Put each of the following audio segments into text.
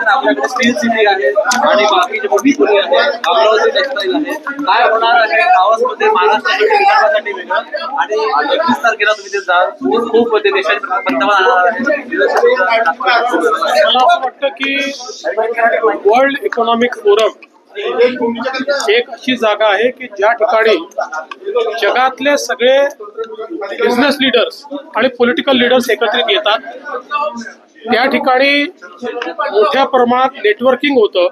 आपल्याकडे steel city आहे आणि बाकीचे मोठी पुणे आहे, अमरावती टेक्सटाईल आहे. काय होणार आहे दावोसमध्ये महाराष्ट्रासाठी वेगळं आणि 21 तारखेला तुम्ही ते जाल. खूप देशाचे पंतप्रधान मला असं वाटतं की वर्ल्ड इकॉनॉमिक फोरम एक अशी जागा आहे की ज्या ठिकाणी जगातले सगळे बिझनेस लीडर्स आणि पॉलिटिकल लीडर्स एकत्रित येतात. त्या ठिकाणी मोठ्या प्रमाणात नेटवर्किंग होतं,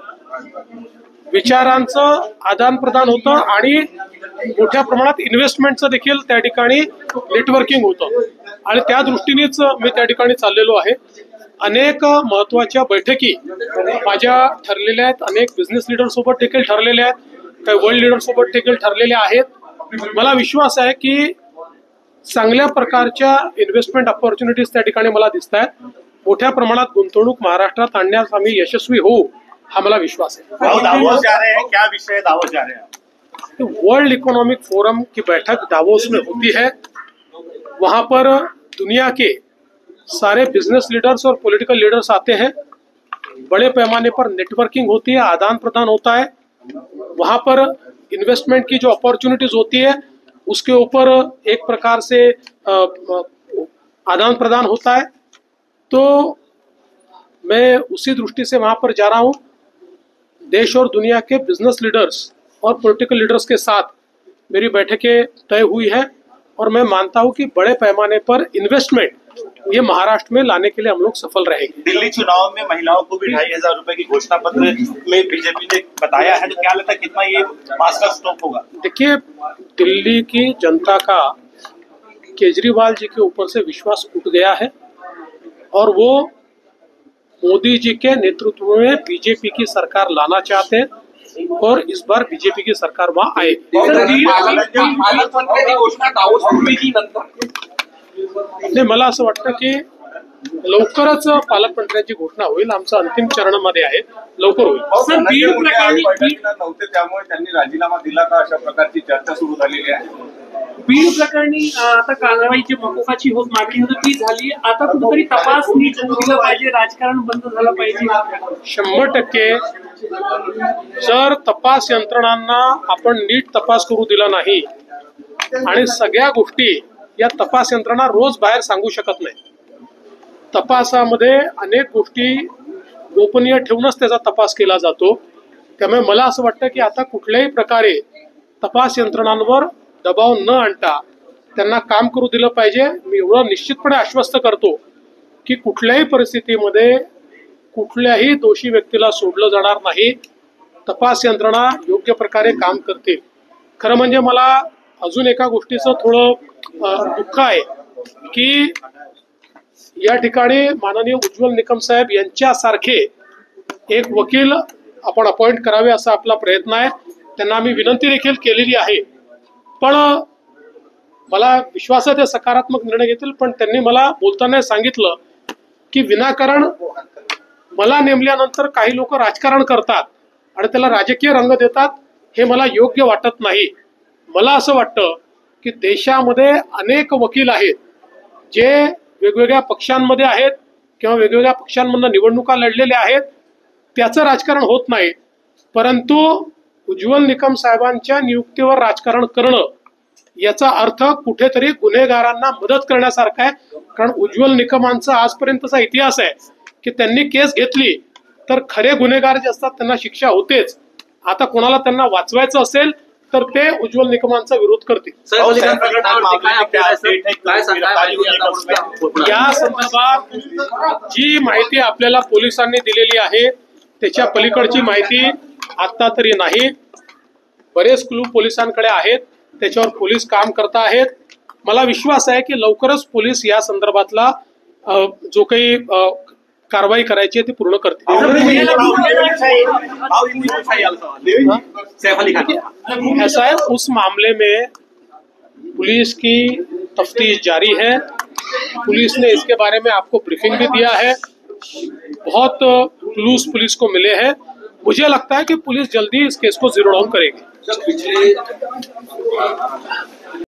विचारांचं आदान प्रदान होतं आणि मोठ्या प्रमाणात इन्व्हेस्टमेंटचं देखील त्या ठिकाणी नेटवर्किंग होतं. आणि त्या दृष्टीनेच मी त्या ठिकाणी चाललेलो आहे. अनेक महत्वाच्या बैठकी माझ्या ठरलेल्या आहेत, अनेक बिझनेस लीडर सोबत देखील ठरलेल्या आहेत, काही वर्ल्ड लीडर सोबत देखील ठरलेल्या आहेत. मला विश्वास आहे की चांगल्या प्रकारच्या इन्व्हेस्टमेंट ऑपॉर्च्युनिटीज त्या ठिकाणी मला दिसत आहेत. मोठ्या प्रमाणात गुंतवणूक महाराष्ट्रात आणण्यास आम्ही यशस्वी होऊ हा मला विश्वास है। दावोस जा रहे हैं, क्या विषय दावोस जा रहे हैं? वर्ल्ड इकोनॉमिक फोरम की बैठक दावोस में होती है। वहां पर दुनिया के सारे बिजनेस लीडर्स और पॉलिटिकल लीडर्स आते हैं। बड़े पैमाने पर नेटवर्किंग होती है, आदान प्रदान होता है। वहां पर इन्वेस्टमेंट की जो अपॉर्चुनिटीज होती है उसके ऊपर एक प्रकार से आदान प्रदान होता है। तो मैं उसी दृष्टि से वहां पर जा रहा हूं। देश और दुनिया के बिजनेस लीडर्स और पॉलिटिकल लीडर्स के साथ मेरी बैठकें तय हुई है और मैं मानता हूं कि बड़े पैमाने पर इन्वेस्टमेंट ये महाराष्ट्र में लाने के लिए हम लोग सफल रहेंगे। दिल्ली चुनाव में महिलाओं को भी 2500 रुपए की घोषणा पत्र में बीजेपी ने बताया है, तो क्या लगता है कितना ये पास का स्टॉप होगा? देखिए, दिल्ली की जनता का केजरीवाल जी के ऊपर से विश्वास उठ गया है और वो मोदी जी के नेतृत्व में बीजेपी की सरकार लाना चाहते हैं और इस बार बीजेपी की सरकार वहां आएगी। नाही, मला असं वाटतं की लवकरच पालकमंत्र्यांची घोषणा होईल। आमचं अंतिम चरणामध्ये आहे, लवकर होईल। नव्हते त्यामुळे त्यांनी राजीनामा दिला का, अशा प्रकारची चर्चा सुरू झालेली आहे। बीड प्रकरणी आता कारवाईची मकोकाची मागणी होती, ती झाली। आता कुठेतरी तपास नीट दिला पाहिजे, राजकारण बंद झालं पाहिजे। 100% जर तपास यंत्रणांना आपण नीट तपास करू दिला नाही आणि सगळ्या गोष्टी या तपास यंत्रणा रोज बाहेर सांगू शकत नाही। तपासामध्ये अनेक गोष्टी गोपनीय ठेवूनच त्याचा तपास केला जातो। त्यामुळे मला असं वाटतं की आता कुठल्याही प्रकारे तपास यंत्रणांवर दबाव न आणता त्यांना काम करू दिलं पाहिजे। मी एवढं निश्चितपणे आश्वस्त करतो की कुठल्याही परिस्थितीमध्ये कुठल्याही दोषी व्यक्तीला सोडलं जाणार नाही। तपास यंत्रणा योग्य प्रकारे काम करतील। खरं म्हणजे मला अजून एका गोष्टीचं थोडं दुःख आहे की या ठिकाणी माननीय उज्ज्वल निकम साहेब यांच्यासारखे एक वकील आपण अपॉइंट करावे असा आपला प्रयत्न आहे। त्यांना आम्ही विनंती देखील केलेली आहे, पण मला विश्वास आहे ते सकारात्मक निर्णय घेतील। पण त्यांनी मला बोलताना सांगितलं की विनाकारण मला नेमल्यानंतर काही लोक राजकारण करतात आणि त्याला राजकीय रंग देतात, हे मला योग्य वाटत नाही। मला असं वाटतं की देशामध्ये अनेक वकील आहेत जे वेगवेगळ्या पक्षांमध्ये आहेत किंवा वेगवेगळ्या पक्षांमधून निवडणुका लढलेल्या आहेत, त्याचं राजकारण होत नाही। परंतु उज्ज्वल निकम साहेबांच्या नियुक्तीवर राजकारण करणं याचा अर्थ कुठेतरी गुन्हेगारांना मदत करण्यासारखा आहे। कारण उज्ज्वल निकमांचा आजपर्यंतचा इतिहास आहे की त्यांनी केस घेतली तर खरे गुन्हेगार जे असतात त्यांना शिक्षा होतेच। आता कोणाला त्यांना वाचवायचं असेल तर ते उज्ज्वल निकमांचा विरोध करतील। या संदर्भात जी माहिती आपल्याला पोलिसांनी दिलेली आहे त्याच्या पलीकडची माहिती आता तरी नाही। बरेच क्लू पोलिसांकडे आहेत, त्याच्यावर पोलीस काम करत आहेत। मला विश्वास आहे की लवकरच पोलीस या संदर्भातला जो काही कारवाई करायची है ती पूर्ण करते। ऐसा है, उस मामले में पुलिस की तफ्तीश जारी है। पुलिस ने इसके बारे में आपको ब्रीफिंग भी दिया है। बहुत क्लूज पुलिस को मिले हैं। मुझे लगता है कि पुलिस जल्दी इस केस को जीरो डाउन करेगी।